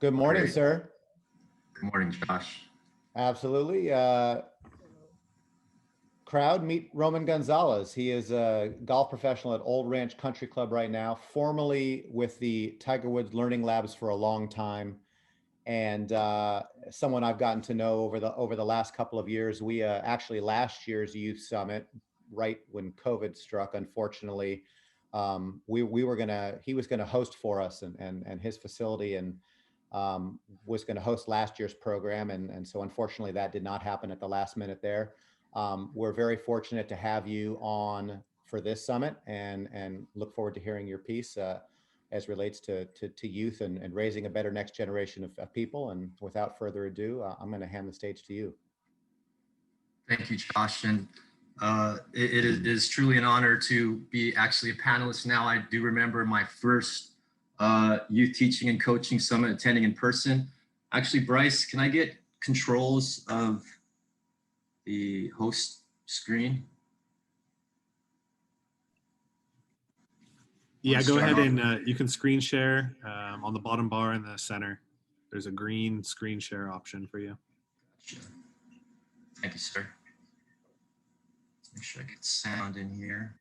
Good morning, Great. sir. Good morning, Josh. Absolutely. Crowd, meet Roman Gonzalez. He is a golf professional at Old Ranch Country Club right now, formerly with the Tiger Woods Learning Labs for a long time, and someone I've gotten to know over the last couple of years. We actually last year's youth summit, right when COVID struck, unfortunately, he was gonna host for us, and his facility and was going to host last year's program, and so unfortunately that did not happen at the last minute there. We're very fortunate to have you on for this summit, and look forward to hearing your piece as relates to youth and raising a better next generation of people. And without further ado, I'm going to hand the stage to you. Thank you, Josh. And it is truly an honor to be actually a panelist now. I do remember my first youth teaching and coaching summit attending in person. Actually, Bryce, can I get controls of the host screen? Yeah, go ahead and you can screen share on the bottom bar in the center. There's a green screen share option for you. Gotcha. Thank you, sir. Let's make sure I get sound in here.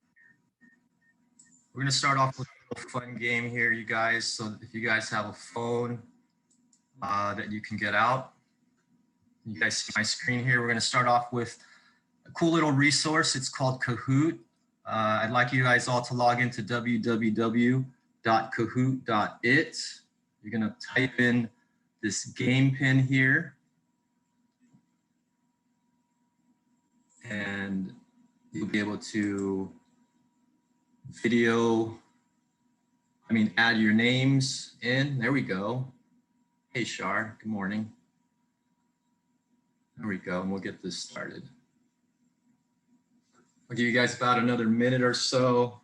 We're going to start off with a fun game here, you guys. So if you guys have a phone that you can get out, you guys see my screen here. We're going to start off with a cool little resource. It's called Kahoot. I'd like you guys all to log into www.kahoot.it. You're going to type in this game pin here, and you'll be able to add your names in. There we go. Hey, Shar, good morning. There we go, and we'll get this started. I'll give you guys about another minute or so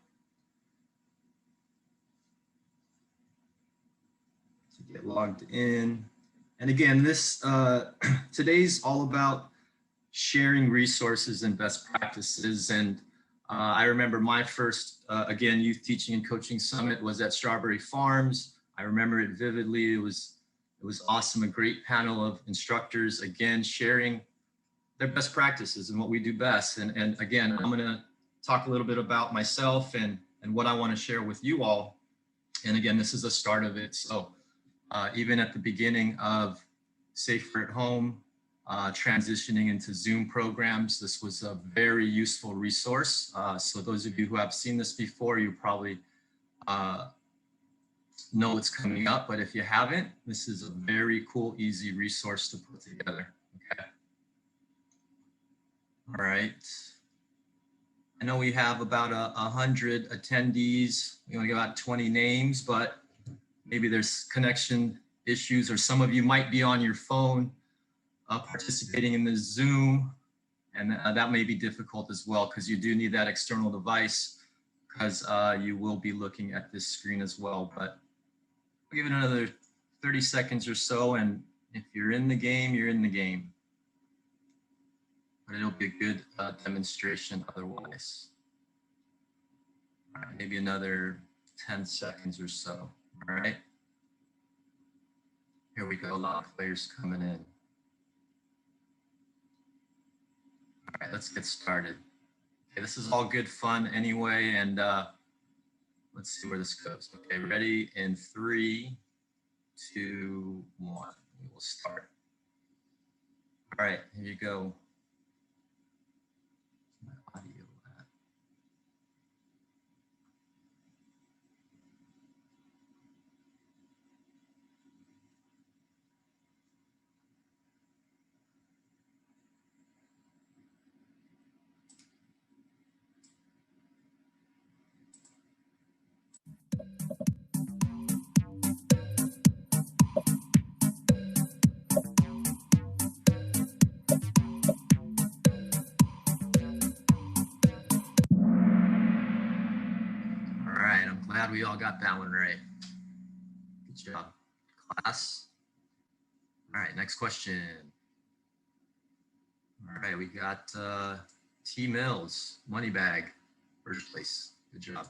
to get logged in. And again, this today's all about sharing resources and best practices. And I remember my first, again, youth teaching and coaching summit was at Strawberry Farms. I remember it vividly. It was awesome, a great panel of instructors, again, sharing their best practices and what we do best. And again, I'm gonna talk a little bit about myself and what I wanna share with you all. And again, this is the start of it. So even at the beginning of Safer at Home, transitioning into Zoom programs, this was a very useful resource. So those of you who have seen this before, you probably know what's coming up, but if you haven't, this is a very cool, easy resource to put together, okay? All right. I know we have about 100 attendees. We only got about 20 names, but maybe there's connection issues, or some of you might be on your phone participating in the Zoom, and that may be difficult as well, because you do need that external device, because you will be looking at this screen as well. But I'll give it another 30 seconds or so, and if you're in the game, you're in the game. But it'll be a good demonstration otherwise. All right, maybe another 10 seconds or so. All right. Here we go, a lot of players coming in. All right, let's get started. Okay, this is all good fun anyway, and let's see where this goes. Okay, ready? In 3, 2, 1. We will start. All right, here you go. My audio at. Glad we all got that one right. Good job, class. All right, next question. All right, we got T Mills, money bag, first place. Good job.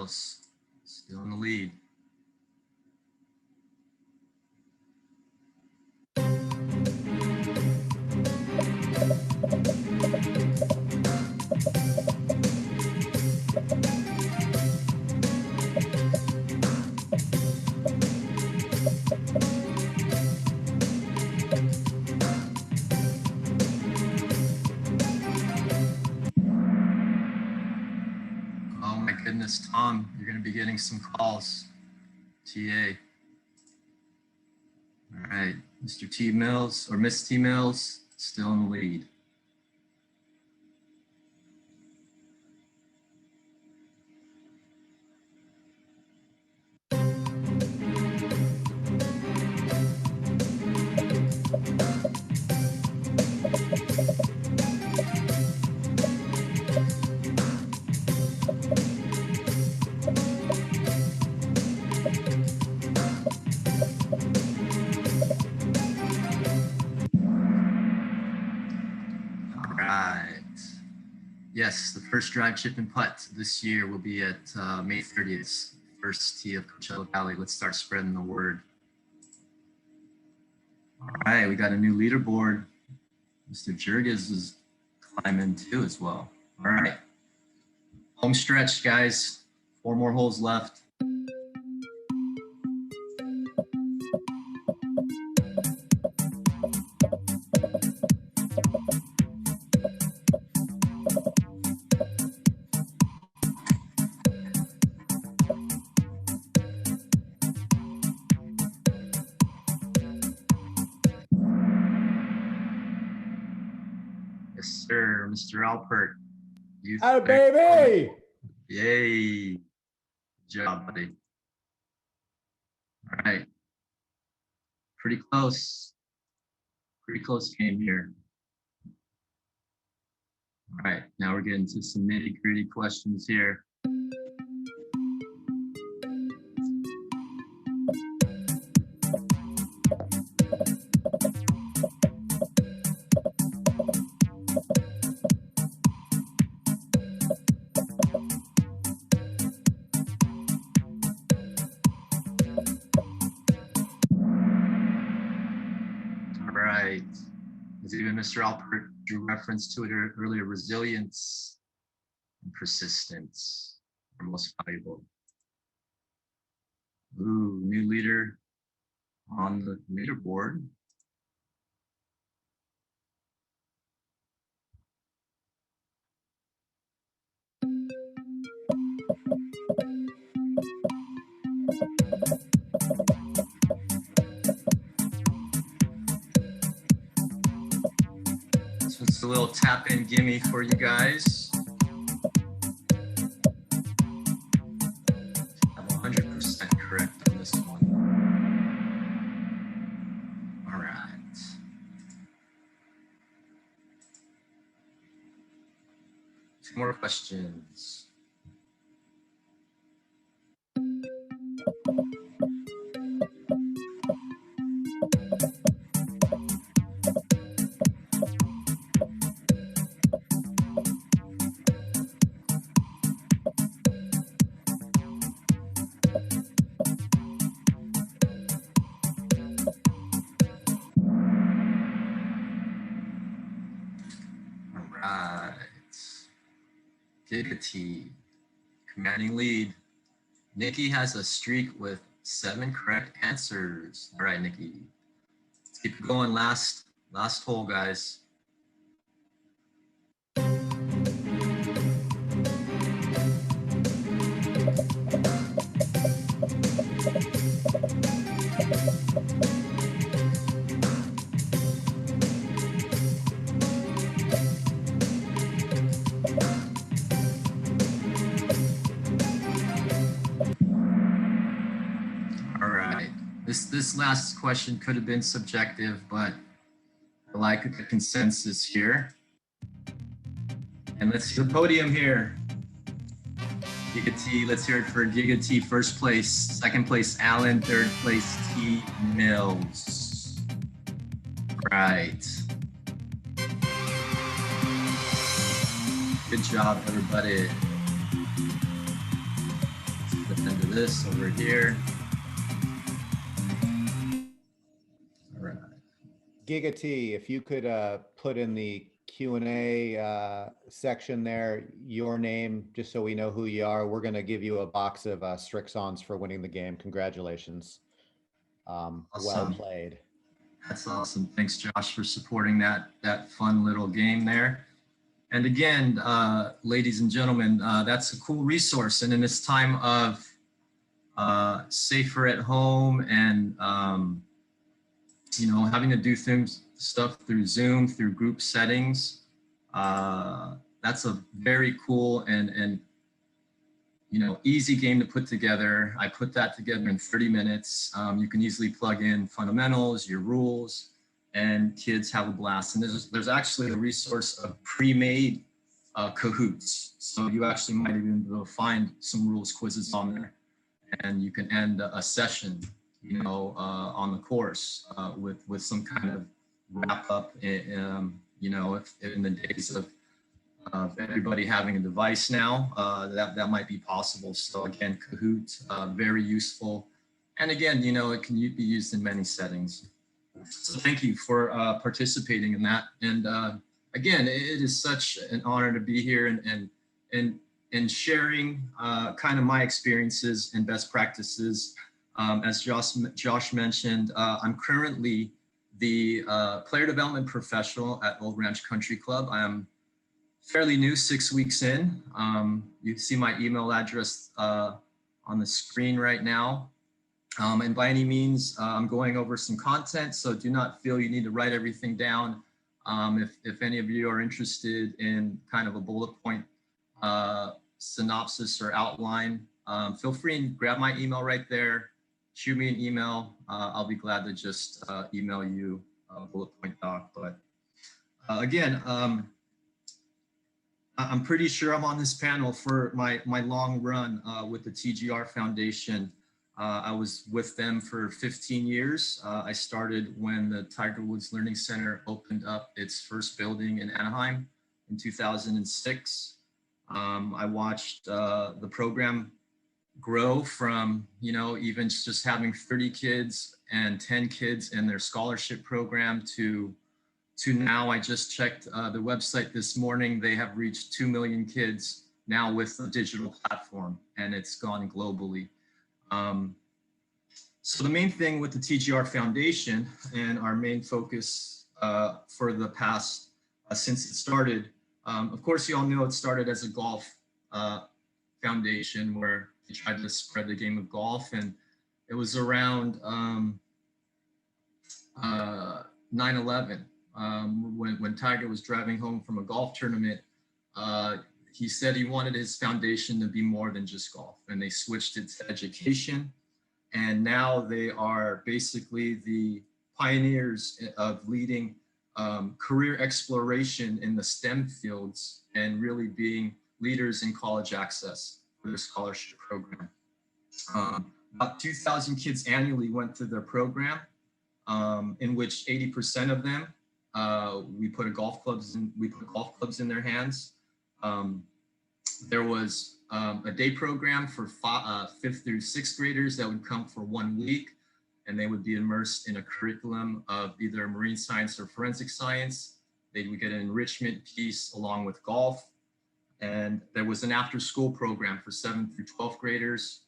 Mills, still in the lead. Oh my goodness, Tom, you're going to be getting some calls. TA. All right, Mr. T Mills or Miss T Mills, still in the lead. Yes, the first drive, chip, and putt this year will be at May 30th, first tee of Coachella Valley. Let's start spreading the word. All right, we got a new leaderboard. Mr. Jurgis is climbing too as well. All right, home stretch, guys. 4 more holes left. Yes, sir, Mr. Alpert. Oh, baby! Yay. Good job, buddy. All right. Pretty close. Pretty close game here. All right, now we're getting to some nitty-gritty questions here. As even Mr. Alpert drew reference to it earlier, resilience and persistence are most valuable. Ooh, new leader on the leaderboard. So it's a little tap in gimme for you guys. I'm 100% correct on this one. All right. Two more questions. Giggity, commanding lead. Nikki has a streak with 7 correct answers. All right, Nikki. Let's keep it going. Last hole, guys. This last question could have been subjective, but I like the consensus here. And let's see the podium here. Giga T, let's hear it for Giga T, first place. Second place, Alan. Third place, T Mills. Right. Good job, everybody. this over here. All right. Giga T, if you could put in the Q&A section there, your name, just so we know who you are. We're going to give you a box of Srixons for winning the game. Congratulations. Well Awesome. played. That's awesome. Thanks, Josh, for supporting that fun little game there. And again, ladies and gentlemen, that's a cool resource. And in this time of safer at home and having to do stuff through Zoom, through group settings, that's a very cool and easy game to put together. I put that together in 30 minutes. You can easily plug in fundamentals, your rules, and kids have a blast. And there's actually a resource of pre-made Kahoots. So you actually might even be able to find some rules quizzes on there, and you can end a session, on the course with some kind of wrap up. If in the days of everybody having a device now, that might be possible. So again, Kahoot, very useful. And again, it can be used in many settings. So thank you for participating in that. And again, it is such an honor to be here and sharing kind of my experiences and best practices. As Josh mentioned, I'm currently the player development professional at Old Ranch Country Club. I am fairly new, 6 weeks in. You see my email address on the screen right now. And by any means, I'm going over some content, so do not feel you need to write everything down. If any of you are interested in kind of a bullet point synopsis or outline, feel free and grab my email right there. Shoot me an email. I'll be glad to just email you a bullet point doc. But again, I'm pretty sure I'm on this panel for my long run with the TGR Foundation. I was with them for 15 years. I started when the Tiger Woods Learning Center opened up its first building in Anaheim in 2006. I watched the program grow from, even just having 30 kids and 10 kids in their scholarship program to now. I just checked the website this morning. They have reached 2 million kids now with the digital platform, and it's gone globally. So the main thing with the TGR Foundation and our main focus for the past, since it started, of course, you all know it started as a golf foundation where they tried to spread the game of golf. And it was around 9/11 when Tiger was driving home from a golf tournament. He said he wanted his foundation to be more than just golf, and they switched it to education. And now they are basically the pioneers of leading career exploration in the STEM fields and really being leaders in college access for their scholarship program. About 2,000 kids annually went through their program, in which 80% of them we put golf clubs in their hands. There was a day program for 5th through 6th graders that would come for 1 week, and they would be immersed in a curriculum of either marine science or forensic science. They would get an enrichment piece along with golf. And there was an after-school program for 7th through 12th graders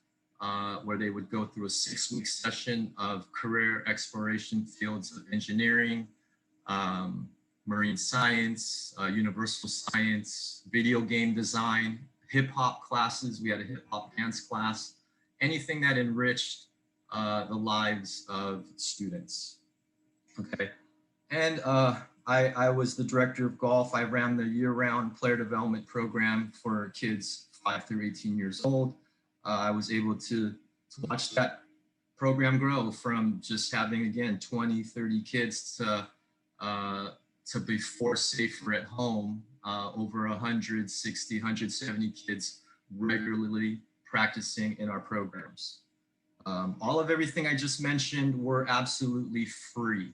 where they would go through a 6-week session of career exploration fields of engineering, marine science, universal science, video game design, hip hop classes. We had a hip hop dance class, anything that enriched the lives of students. Okay. And I was the director of golf. I ran the year-round player development program for kids 5 through 18 years old. I was able to watch that program grow from just having, again, 20, 30 kids to before safer at home, over 160, 170 kids regularly practicing in our programs. All of everything I just mentioned were absolutely free.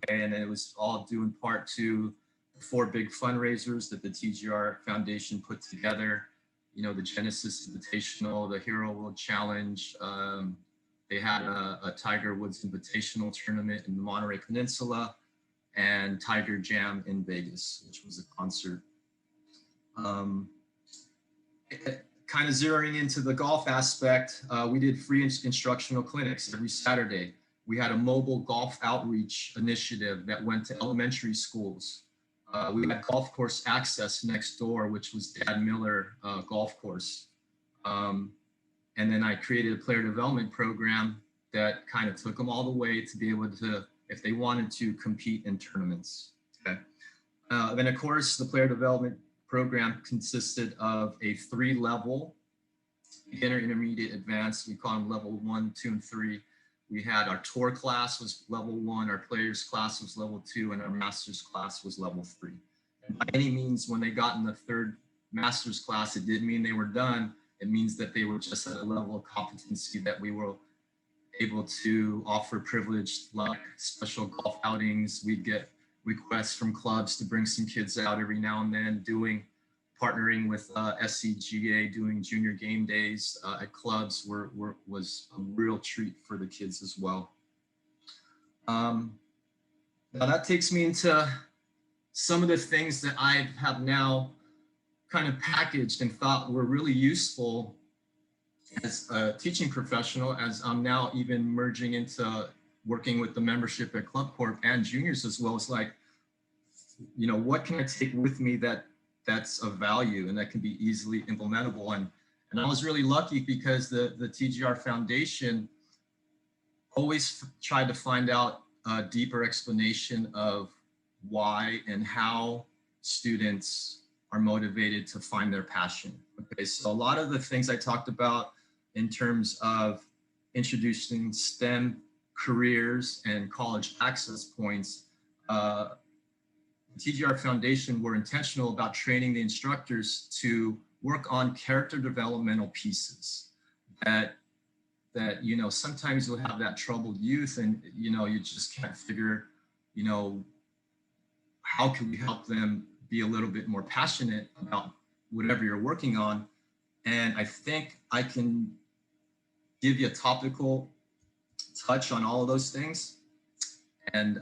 Okay, and it was all due in part to the 4 big fundraisers that the TGR Foundation put together. the Genesis Invitational, the Hero World Challenge. They had a Tiger Woods Invitational tournament in the Monterey Peninsula, and Tiger Jam in Vegas, which was a concert. Kind of zeroing into the golf aspect, we did free instructional clinics every Saturday. We had a mobile golf outreach initiative that went to elementary schools. We had golf course access next door, which was Dad Miller Golf Course. And then I created a player development program that kind of took them all the way to be able to, if they wanted to, compete in tournaments. Okay. Then of course, the player development program consisted of a 3-level beginner, intermediate, advanced. We call them level 1, 2, and 3. We had our tour class was level 1, our players class was level 2, and our masters class was level 3. And by any means, when they got in the 3rd masters class, it didn't mean they were done. It means that they were just at a level of competency that we were able to offer privileged, like special golf outings. We'd get requests from clubs to bring some kids out every now and then, partnering with SCGA, doing junior game days at clubs was a real treat for the kids as well. Now that takes me into some of the things that I have now kind of packaged and thought were really useful as a teaching professional, as I'm now even merging into working with the membership at Club Corp and juniors as well. As like, what can I take with me that's of value and that can be easily implementable? And I was really lucky because the TGR Foundation always tried to find out a deeper explanation of why and how students are motivated to find their passion. Okay, so a lot of the things I talked about in terms of introducing STEM careers and college access points, the TGR Foundation were intentional about training the instructors to work on character developmental pieces that sometimes you'll have that troubled youth and you just can't figure how can we help them be a little bit more passionate about whatever you're working on. And I think I can give you a topical touch on all of those things, and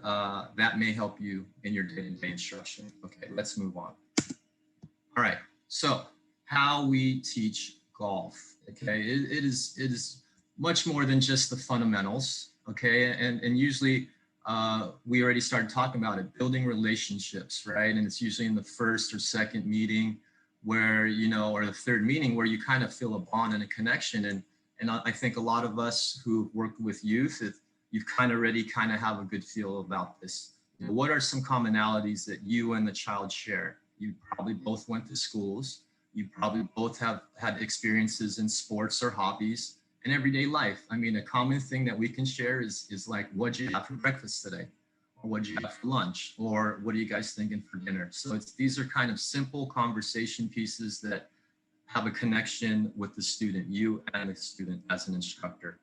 that may help you in your day-to-day instruction. Okay, let's move on. All right, so how we teach golf. Okay, it is much more than just the fundamentals. Okay, and usually we already started talking about it, building relationships, right? And it's usually in the first or second meeting where, or the third meeting where you kind of feel a bond and a connection. And I think a lot of us who work with youth, you've already have a good feel about this. What are some commonalities that you and the child share? You probably both went to schools. You probably both have had experiences in sports or hobbies in everyday life. I mean, a common thing that we can share is like, what'd you have for breakfast today? Or what'd you have for lunch? Or what are you guys thinking for dinner? So these are kind of simple conversation pieces that have a connection with the student, you and the student as an instructor.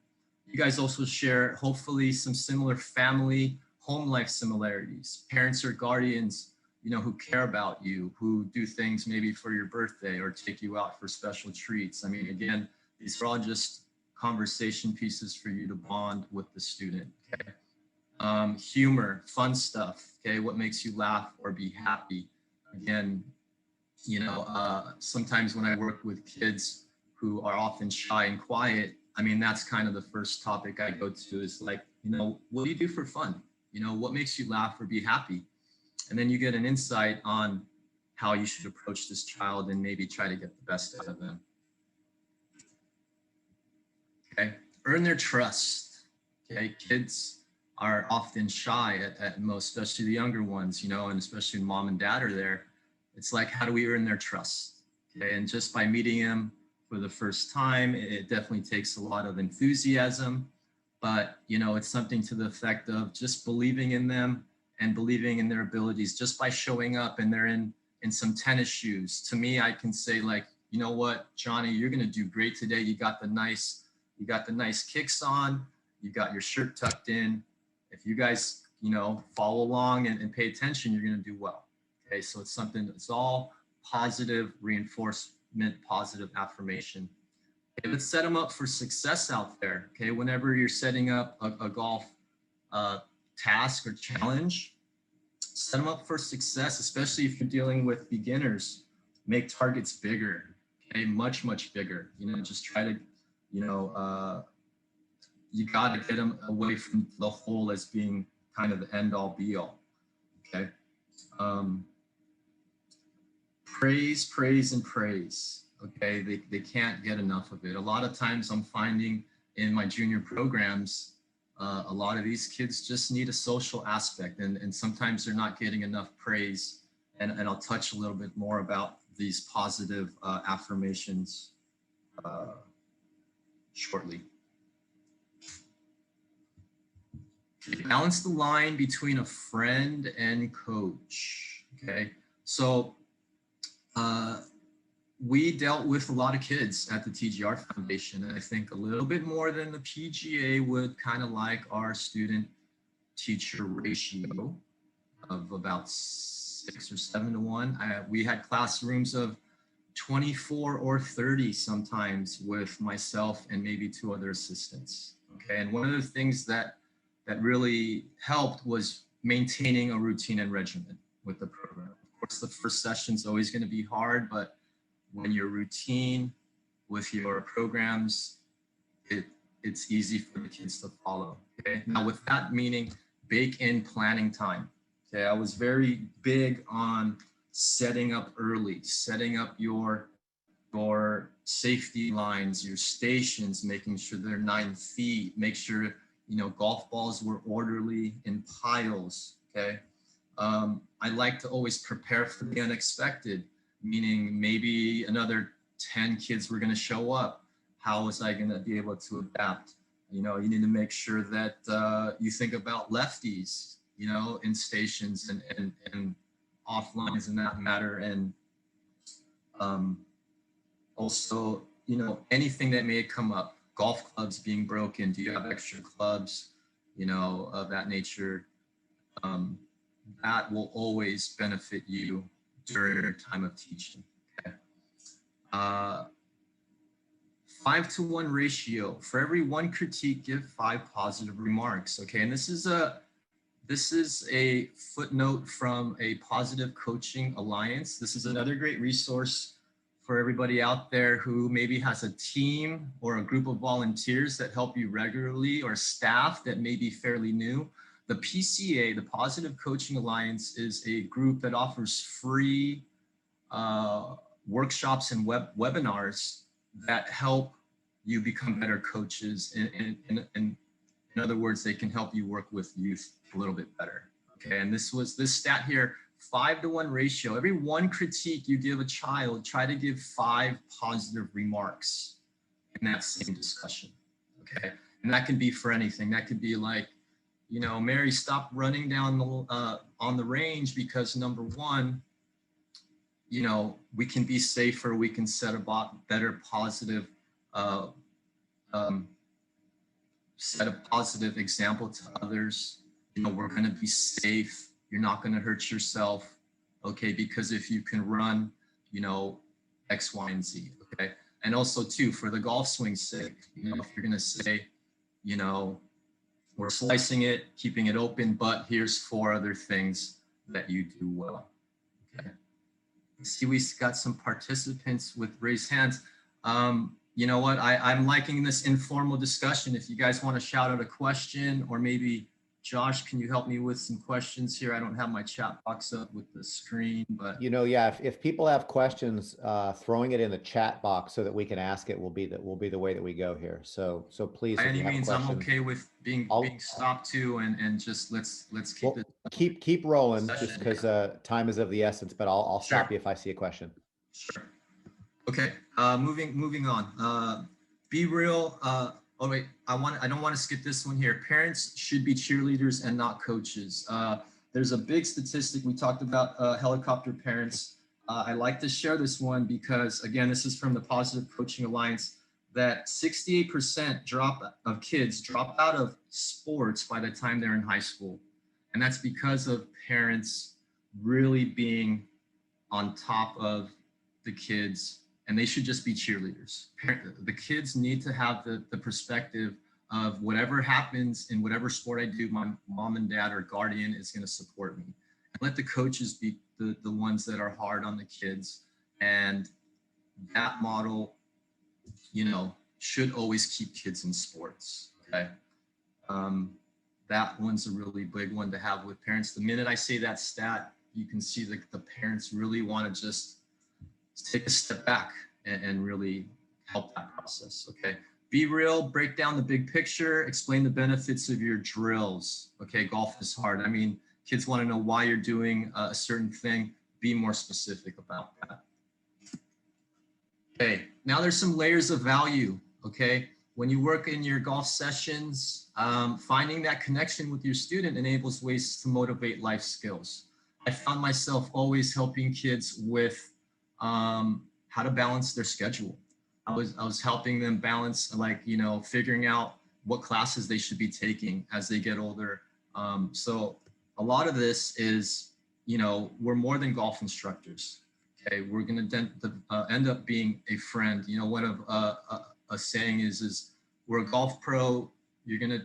You guys also share, hopefully, some similar family, home life similarities, parents or guardians, who care about you, who do things maybe for your birthday or take you out for special treats. I mean, again, these are all just conversation pieces for you to bond with the student. Okay. Humor, fun stuff. Okay. What makes you laugh or be happy? Again, sometimes when I work with kids who are often shy and quiet, I mean, that's kind of the first topic I go to is like, what do you do for fun? What makes you laugh or be happy? And then you get an insight on how you should approach this child and maybe try to get the best out of them. Okay, earn their trust. Okay, kids are often shy at most, especially the younger ones, and especially when mom and dad are there. It's like, how do we earn their trust? Okay, and just by meeting them for the first time, it definitely takes a lot of enthusiasm, but it's something to the effect of just believing in them and believing in their abilities just by showing up and they're in some tennis shoes. To me, I can say like, you know what, Johnny, you're gonna do great today. You got the nice kicks on, you got your shirt tucked in. If you guys, follow along and pay attention, you're gonna do well. Okay, so it's something that's all positive positive affirmation. Okay, let's set them up for success out there. Okay, whenever you're setting up a golf task or challenge, set them up for success, especially if you're dealing with beginners. Make targets bigger, okay, much bigger. You know, just try to, you know, you got to get them away from the hole as being kind of the end all be all. Okay. Praise and praise. Okay, they can't get enough of it. A lot of times I'm finding in my junior programs, a lot of these kids just need a social aspect, and sometimes they're not getting enough praise. And I'll touch a little bit more about these positive affirmations shortly. Balance the line between a friend and coach. Okay, so we dealt with a lot of kids at the TGR Foundation, and I think a little bit more than the PGA would kind of like our student teacher ratio of about 6 or 7 to 1. We had classrooms of 24 or 30 sometimes with myself and maybe 2 other assistants. Okay, and one of the things that really helped was maintaining a routine and regimen with the program. Of course, the first session is always going to be hard, but when you're routine with your programs, it's easy for the kids to follow. Okay. Now, with that meaning, bake in planning time. Okay. I was very big on setting up early, setting up your safety lines, your stations, making sure they're 9 feet, make sure, you know, golf balls were orderly in piles. Okay. I like to always prepare for the unexpected, meaning maybe another 10 kids were going to show up. How was I going to be able to adapt? You know, you need to make sure that you think about lefties, you know, in stations and offlines in that matter. And also, you know, anything that may come up, golf clubs being broken, do you have extra clubs, you know, of that nature? That will always benefit you during your time of teaching. Okay. 5 to 1 ratio. For every 1 critique, give 5 positive remarks. Okay, and this is a footnote from a Positive Coaching Alliance. This is another great resource for everybody out there who maybe has a team or a group of volunteers that help you regularly, or staff that may be fairly new. The PCA, the Positive Coaching Alliance, is a group that offers free workshops and webinars that help you become better coaches. In other words, they can help you work with youth a little bit better. Okay, and this stat here, 5 to 1 ratio. Every 1 critique you give a child, try to give 5 positive remarks in that same discussion. Okay, and that can be for anything. That could be like, you know, Mary, stop running down the on the range because number 1, you know, we can be safer. We can set a better positive, set a positive example to others. You know, we're going to be safe. You're not going to hurt yourself. Okay, because if you can run, you know, X, Y, and Z. Okay, and also too, for the golf swing's sake, you know, if you're going to say, you know, we're slicing it, keeping it open, but here's 4 other things that you do well. Okay. See, we got some participants with raised hands. You know what? I'm liking this informal discussion. If you guys want to shout out a question, or maybe Josh, can you help me with some questions here? I don't have my chat box up with the screen, but you know, yeah, if people have questions, throwing it in the chat box so that we can ask it will be the way that we go here. So please, by if any you have means, questions, I'm okay with being stopped to, and just let's keep it. Keep rolling, Session, just because time is of the essence. But I'll Sure. stop you if I see a question. Sure. Okay. Moving on. Be real. Oh wait, I don't want to skip this one here. Parents should be cheerleaders and not coaches. There's a big statistic we talked about, helicopter parents. I like to share this one because, again, this is from the Positive Coaching Alliance, that 68% of kids drop out of sports by the time they're in high school. And that's because of parents really being on top of the kids and they should just be cheerleaders. The kids need to have the perspective of whatever happens in whatever sport I do, my mom and dad or guardian is going to support me. And let the coaches be the ones that are hard on the kids. And that model, you know, should always keep kids in sports. Okay. That one's a really big one to have with parents. The minute I say that stat, you can see the parents really want to just take a step back and really help that process. Okay. Be real, break down the big picture, explain the benefits of your drills. Okay. Golf is hard. I mean, kids want to know why you're doing a certain thing. Be more specific about that. Okay. Now there's some layers of value. Okay. When you work in your golf sessions, finding that connection with your student enables ways to motivate life skills. I found myself always helping kids with how to balance their schedule. I was helping them balance, like, you know, figuring out what classes they should be taking as they get older. So a lot of this is, you know, we're more than golf instructors. Okay, we're going to end up being a friend. You know, one of a saying is we're a golf pro. You're going to,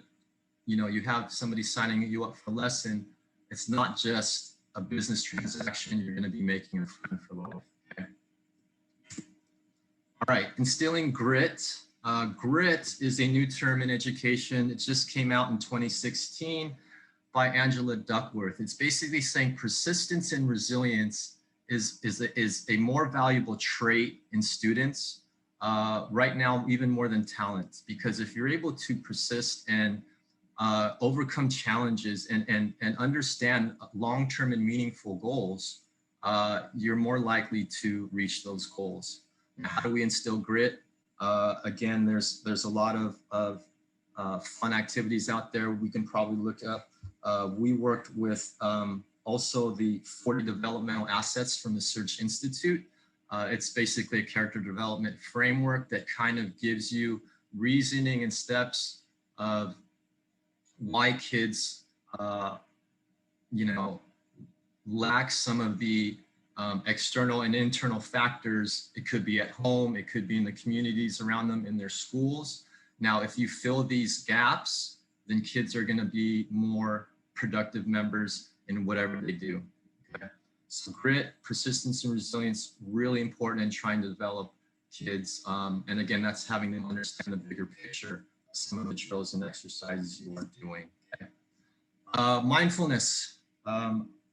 you know, you have somebody signing you up for a lesson. It's not just a business transaction. You're going to be making a friend for life. Okay. All right, instilling grit. Grit is a new term in education. It just came out in 2016 by Angela Duckworth. It's basically saying persistence and resilience is a more valuable trait in students right now, even more than talent, because if you're able to persist and overcome challenges and understand long-term and meaningful goals, you're more likely to reach those goals. Now, how do we instill grit? Again, there's a lot of fun activities out there we can probably look up. We worked with also the 40 Developmental Assets from the Search Institute. It's basically a character development framework that kind of gives you reasoning and steps of why kids, you know, lack some of the external and internal factors. It could be at home, it could be in the communities around them, in their schools. Now, if you fill these gaps, then kids are going to be more productive members in whatever they do. Okay? So grit, persistence, and resilience, really important in trying to develop kids. And again, that's having them understand the bigger picture, some of the drills and exercises you are doing. Okay? Mindfulness.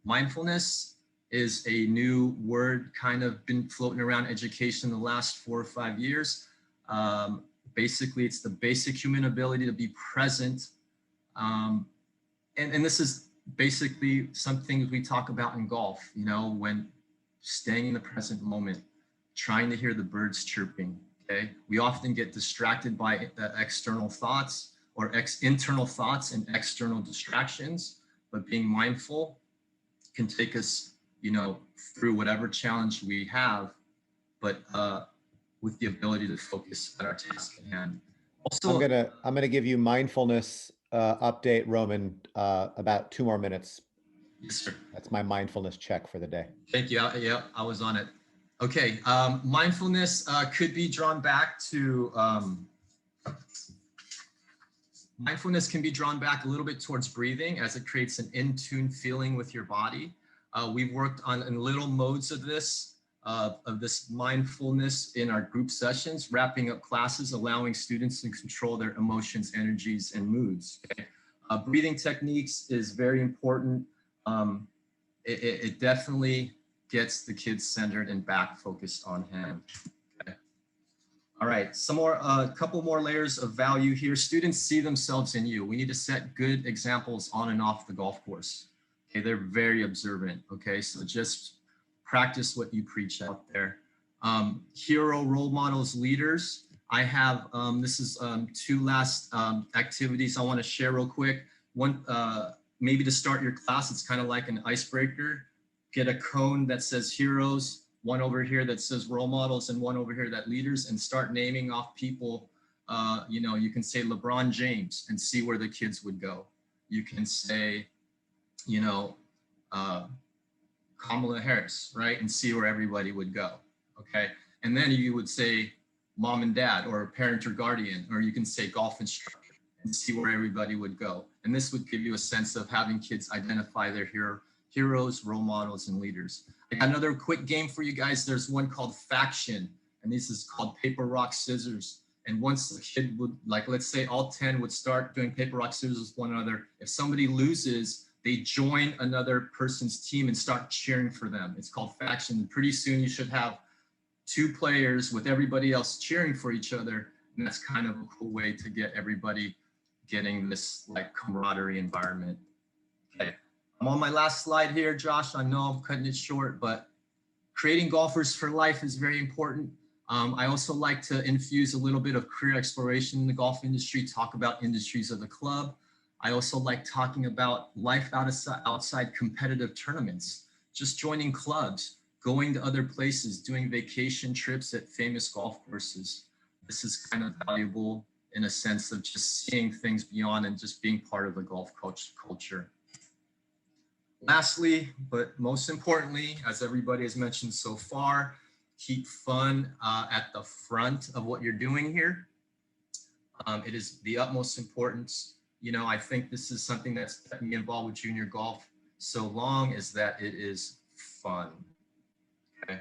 Mindfulness is a new word, kind of been floating around education the last 4 or 5 years. Basically, it's the basic human ability to be present. And this is basically something we talk about in golf, you know, when staying in the present moment, trying to hear the birds chirping, okay? We often get distracted by external thoughts or internal thoughts and external distractions, but being mindful can take us, you know, through whatever challenge we have, but with the ability to focus at our task at hand. Also, I'm gonna give you mindfulness update, Roman, about 2 more minutes. Yes, sir. That's my mindfulness check for the day. Thank you. Yeah, I was on it. Okay, mindfulness could be drawn back to, mindfulness can be drawn back a little bit towards breathing, as it creates an in-tune feeling with your body. We've worked on little modes of this mindfulness in our group sessions, wrapping up classes, allowing students to control their emotions, energies, and moods. Okay? Breathing techniques is very important. It definitely gets the kids centered and back focused on him. Okay. All right, a couple more layers of value here. Students see themselves in you. We need to set good examples on and off the golf course. Okay, they're very observant. Okay, so just practice what you preach out there. Hero, role models, leaders. I have, this is 2 last activities I want to share real quick. One, maybe to start your class, it's kind of like an icebreaker. Get a cone that says heroes, one over here that says role models, and one over here that leaders, and start naming off people. You know, you can say LeBron James and see where the kids would go. You can say, you know, Kamala Harris, right? And see where everybody would go. Okay. And then you would say mom and dad, or parent or guardian, or you can say golf instructor, and see where everybody would go. And this would give you a sense of having kids identify their heroes, role models, and leaders. I got another quick game for you guys. There's one called Faction, and this is called paper, rock, scissors. And once the kid would, like, let's say all 10 would start doing paper, rock, scissors with one another. If somebody loses, they join another person's team and start cheering for them. It's called Faction. And pretty soon you should have 2 players with everybody else cheering for each other. And that's kind of a cool way to get everybody getting this like camaraderie environment. Okay, I'm on my last slide here, Josh. I know I'm cutting it short, but creating golfers for life is very important. I also like to infuse a little bit of career exploration in the golf industry, talk about industries of the club. I also like talking about life outside competitive tournaments, just joining clubs, going to other places, doing vacation trips at famous golf courses. This is kind of valuable in a sense of just seeing things beyond and just being part of the golf culture. Lastly, but most importantly, as everybody has mentioned so far, keep fun at the front of what you're doing here. It is the utmost importance. You know, I think this is something that's kept me involved with junior golf so long, is that it is fun. Okay.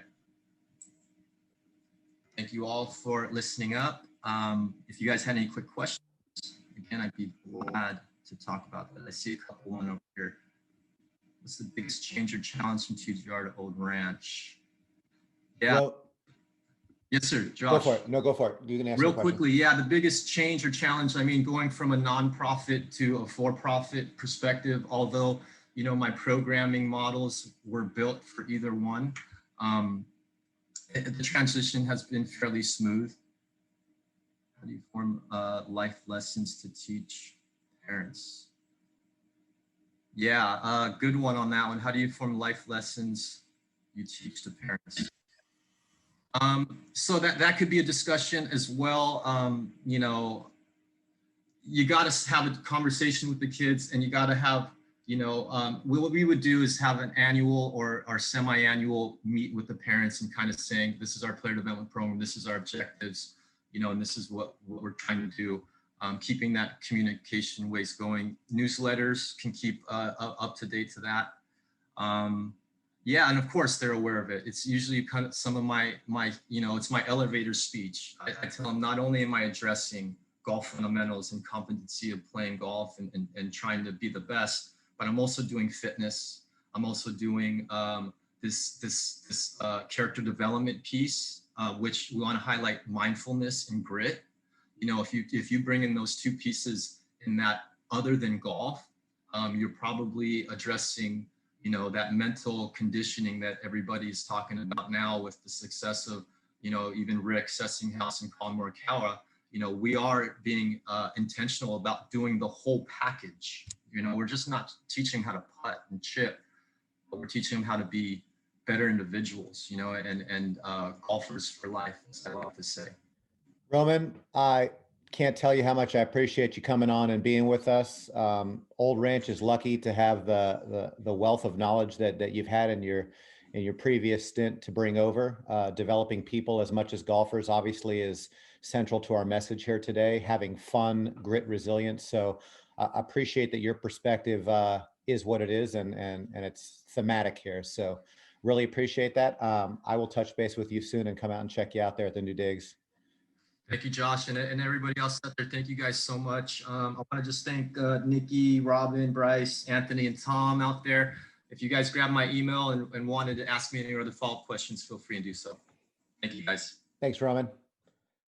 Thank you all for listening up. If you guys had any quick questions, again, I'd be glad to talk about that. I see a couple on over here. What's the biggest change or challenge from TGR to Old Ranch? Yeah. Well, yes, sir. Josh. go for it. No, go for it. You can answer Real the question. quickly, yeah, the biggest change or challenge, I mean, going from a nonprofit to a for-profit perspective, although, you know, my programming models were built for either one, the transition has been fairly smooth. How do you form life lessons to teach parents? Yeah, good one on that one. How do you form life lessons you teach to parents? So that could be a discussion as well. You know, you got to have a conversation with the kids, and you got to have, you know, what we would do is have an annual or semi-annual meet with the parents and kind of saying, this is our player development program, this is our objectives, you know, and this is what we're trying to do. Keeping that communication ways going. Newsletters can keep up to date to that. Yeah, and of course they're aware of it. It's usually kind of some of my you know, it's my elevator speech. I tell them, not only am I addressing golf fundamentals and competency of playing golf and trying to be the best, but I'm also doing fitness. I'm also doing this character development piece, which we want to highlight mindfulness and grit. You know, if you bring in those 2 pieces in that other than golf, you're probably addressing, you know, that mental conditioning that everybody is talking about now with the success of, you know, even Rick Sessinghouse and Colin Morikawa. You know, we are being intentional about doing the whole package. You know, we're just not teaching how to putt and chip, but we're teaching them how to be better individuals, you know, and golfers for life, as I love to say. Roman, I can't tell you how much I appreciate you coming on and being with us. Old Ranch is lucky to have the wealth of knowledge that you've had in your previous stint to bring over. Developing people as much as golfers obviously is central to our message here today. Having fun, grit, resilience. So I appreciate that your perspective is what it is, and it's thematic here. So really appreciate that. I will touch base with you soon and come out and check you out there at the new digs. Thank you, Josh, and everybody else out there. Thank you guys so much. I want to just thank Nikki, Robin, Bryce, Anthony, and Tom out there. If you guys grabbed my email and wanted to ask me any other follow-up questions, feel free and do so. Thank you, guys. Thanks, Roman.